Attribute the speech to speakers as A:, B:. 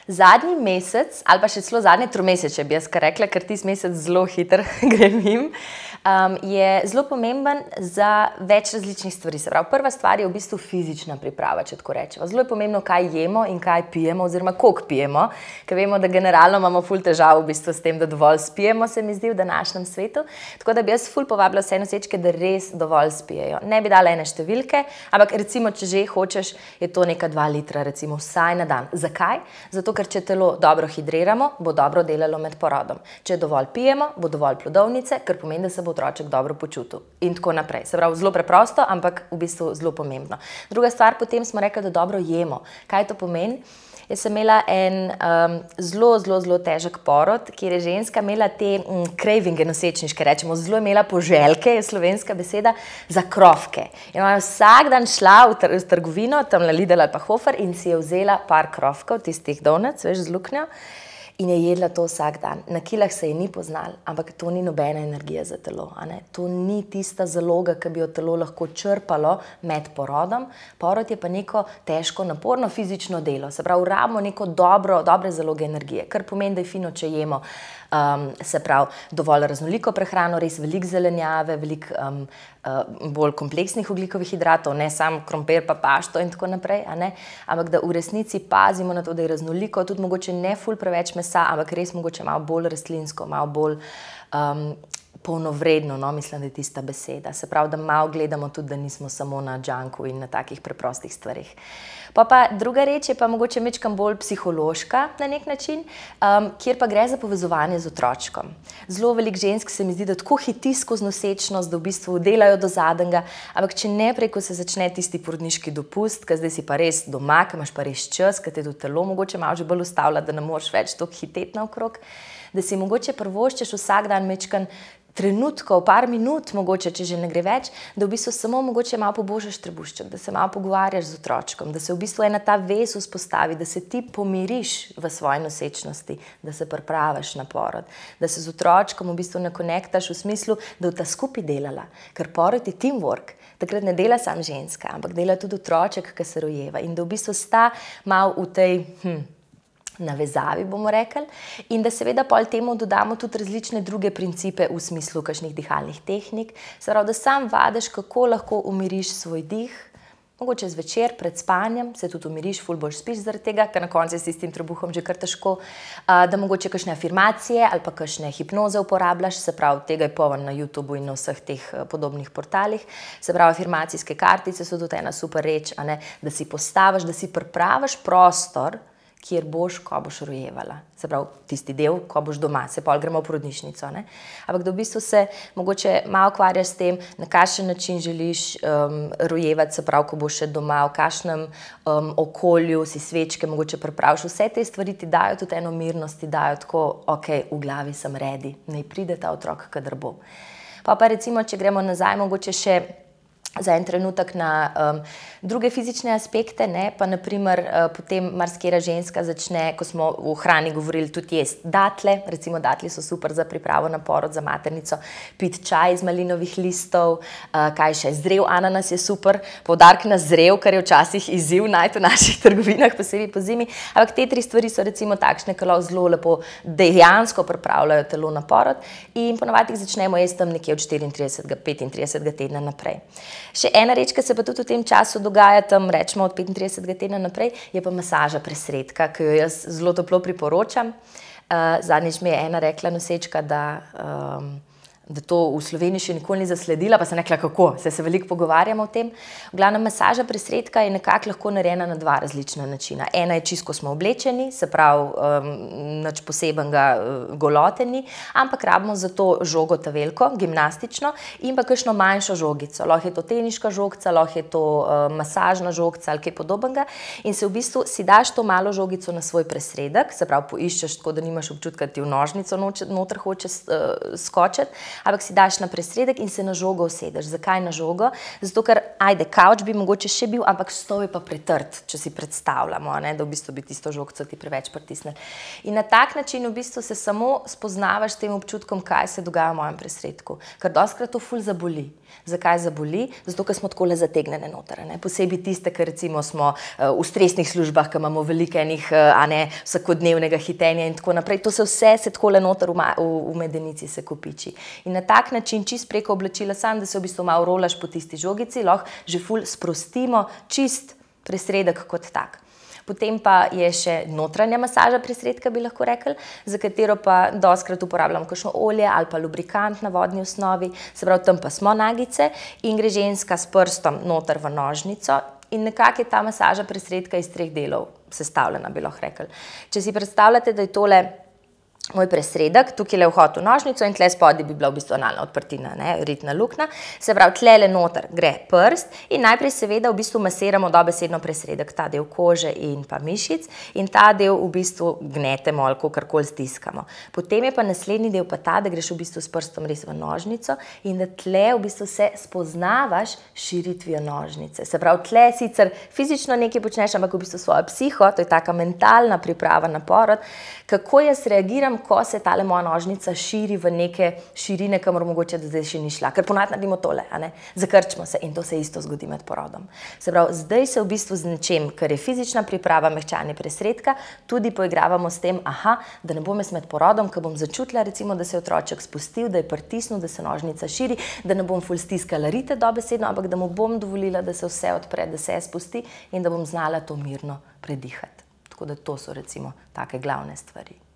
A: Zadnji mesec, ali pa še celo zadnje 3 mesece, bi jaz kar rekla, ker tisti mesec zelo hitro gre mimo, je zelo pomemben za več različnih stvari. Se pravi, prva stvar je v bistvu fizična priprava, če tako rečemo. Zelo je pomembno, kaj jemo in kaj pijemo, oziroma koliko pijemo, ker vemo, da generalno imamo ful težav v bistvu s tem, da dovolj spijemo, se mi zdi, v današnjem svetu. Tako da bi jaz ful povabila vse nosečke, da res dovolj spijejo. Ne bi dala ene številke, ampak recimo, če že hočeš, je to neka 2 litra, recimo vsaj na dan. Zakaj? Zato, ker če telo dobro hidriramo, bo dobro delalo med porodom. Če dovolj pijemo, bo dovolj plodovnice, kar pomeni, da se bo otroček dobro počutil. In tako naprej. Se pravi, zelo preprosto, ampak v bistvu zelo pomembno. Druga stvar, potem smo rekli, da dobro jemo. Kaj to pomeni? Jaz sem imela en zelo težek porod, kjer je ženska imela te cravinge nosečniške, rečemo, zelo imela poželjke, je slovenska beseda, za krofke. In ona je vsak dan šla v trgovino, tam na Lidl ali pa Hofer, in si je vzela par krofkov, tistih donuts, veš, z luknjo, in je jedla to vsak dan. Na kilah se je ni poznal, ampak to ni nobena energija za telo. To ni tista zaloga, ki bi jo telo lahko črpalo med porodom. Porod je pa neko težko, naporno fizično delo. Se pravi, rabimo neko dobre zaloge energije, kar pomeni, da je fino, če jemo se pravi, dovolj raznoliko prehrano, res veliko zelenjave, veliko bolj kompleksnih ogljikovih hidratov, ne samo krompir pa pašto in tako naprej, ampak da v resnici pazimo na to, da je raznoliko, tudi mogoče ne ful preveč mesa, ampak res mogoče malo bolj rastlinsko, malo bolj polnovredno, no, mislim, da je tista beseda. Se pravi, da malo gledamo tudi, da nismo samo na junku in na takih preprostih stvarih. Pa druga reč je pa mogoče majčkeno bolj psihološka na nek način, kjer pa gre za povezovanje z otročkom. Zelo veliko žensk se mi zdi, da tako hiti skozi nosečnost, da v bistvu delajo do zadnjega, ampak če ne prej, ko se začne tisti porodniški dopust, ker zdaj si pa res doma, ker imaš pa res čas, ker te do telo mogoče malo že bolj ustavlja, da ne moreš več toliko hiteti naokrog, da si mogoče privoščiš vsak dan majčkeno trenutkov, par minut, mogoče, če že ne gre več, da v bistvu samo mogoče malo pobožaš trebušček, da se malo pogovarjaš z otročkom, da se v bistvu ena ta vez vzpostavi, da se ti pomiriš v svoji nosečnosti, da se pripraviš na porod, da se z otročkom v bistvu nakonektaš v smislu, da bo ta skupaj delala, ker porod je teamwork. Takrat ne dela sam ženska, ampak dela tudi otroček, ki se rojeva, in da v bistvu sta malo v tej navezavi, bomo rekli, in da seveda pol temu dodamo tudi različne druge principe v smislu kakšnih dihalnih tehnik, se pravi, da sam vadiš, kako lahko umiriš svoj dih, mogoče zvečer pred spanjem, se tudi umiriš, ful boš spiš zaradi tega, ker na koncu je s tistim trebuhom že kar težko, da mogoče kakšne afirmacije ali pa kakšne hipnoze uporabljaš, se pravi, tega je polno na YouTubeu in na vseh teh podobnih portalih, se pravi, afirmacijske kartice so tudi ena super reč, da si postaviš, da si pripraviš prostor, kjer boš, ko boš rojevala. Se pravi, tisti del, ko boš doma, se pol gremo v porodnišnico. Ampak da v bistvu se mogoče malo ukvarjaš s tem, na kakšen način želiš rojevati, se pravi, ko boš še doma, v kakšnem okolju si svečke mogoče pripraviš. Vse te stvari ti dajo tudi eno mirnost, ti dajo tako, ok, v glavi sem ready, naj pride ta otrok, kadar bo. Pa recimo, če gremo nazaj, mogoče še za en trenutek na druge fizične aspekte, pa naprimer potem marsikera ženska začne, ko smo v hrani govorili, tudi jesti datlje, recimo datlji so super za pripravo na porod, za maternico, piti čaj iz malinovih listov, kaj še, zrel ananas je super, poudarek na zrel, kar je včasih izziv najti v naših trgovinah, posebej po zimi, ampak te 3 stvari so recimo takšne, ki lahko zelo lepo dejansko pripravljajo telo na porod in ponavadi jih začnemo jesti tam nekje od 34. 35. tedna naprej. Še ena reč, ki se pa tudi v tem času dogaja, tam rečemo od 35. tedna naprej, je pa masaža presredka, ki jo jaz zelo toplo priporočam. Zadnjič mi je ena rekla nosečka, da to v Sloveniji še nikoli ni zasledila, pa sem rekla, kako, se veliko pogovarjamo o tem. V glavnem, masaža presredka je nekako lahko narejena na 2 različna načina. Ena je čisto, ko smo oblečeni, se pravi, nič posebenega goloteni, ampak rabimo za to žogo ta veliko, gimnastično, in pa kakšno manjšo žogico. Lahko je to teniška žogica, lahko je to masažna žogica ali kaj podobnega. In se v bistvu si daš to malo žogico na svoj presredek, se pravi, poiščeš tako, da nimaš občutka, da ti v nožnico noter hoče skočiti, ampak si daš na presredek in se na žogo usedeš. Zakaj na žogo? Zato, ker, ajde, kavč bi mogoče še bil, ampak stol je pa pretrd, če si predstavljamo, ne, da v bistvu bi tisto žogco ti preveč pritisnili. In na tak način v bistvu se samo spoznavaš s tem občutkom, kaj se dogaja v mojem presredku. Ker dostikrat to ful zaboli. Zakaj zaboli? Zato, ker smo takole zategnjene noter, ne. Posebej tiste, ki recimo smo v stresnih službah, ki imamo veliko enih, vsakodnevnega hitenja in tako naprej. To se vse se takole noter v medenici se kopiči. In na tak način, čist preko oblačila, sam, da se v bistvu malo rolaš po tisti žogici, lahko že ful sprostimo čist presredek kot tak. Potem pa je še notranja masaža presredka, bi lahko rekli, za katero pa dostikrat uporabljamo kakšno olje ali pa lubrikant na vodni osnovi, se pravi, tam pa smo nagice in gre ženska s prstom noter v nožnico in nekako je ta masaža presredka iz 3 delov sestavljena, bi lahko rekli. Če si predstavljate, da je tole moj presredek, tukaj je vhod v nožnico in tle spodaj bi bila v bistvu analna odprtina, ne, ritna luknja. Se pravi, tlele noter gre prst in najprej seveda v bistvu masiramo dobesedno presredek, ta del kože in pa mišic in ta del v bistvu gnetemo ali kakorkoli stiskamo. Potem je pa naslednji del pa ta, da greš v bistvu s prstom res v nožnico in da tle v bistvu se spoznavaš širitvijo nožnice. Se pravi, tle sicer fizično nekaj počneš, ampak v bistvu svojo psiho, to je taka mentalna priprava na porod, kako jaz reagiram, ko se tale moja nožnica širi v neke širine, kamor mogoče do zdaj še ni šla. Ker ponavadi naredimo tole, a ne? Zakrčimo se in to se isto zgodi med porodom. Se pravi, zdaj se v bistvu z nečem, kar je fizična priprava, mehčanje presredka, tudi poigravamo s tem, da ne bom jaz med porodom, ko bom začutila, recimo, da se je otroček spustil, da je pritisnil, da se nožnica širi, da ne bom ful stiskala rite dobesedno, ampak da mu bom dovolila, da se vse odpre, da se spusti in da bom znala to mirno predihati. Tako da to so recimo take glavne stvari.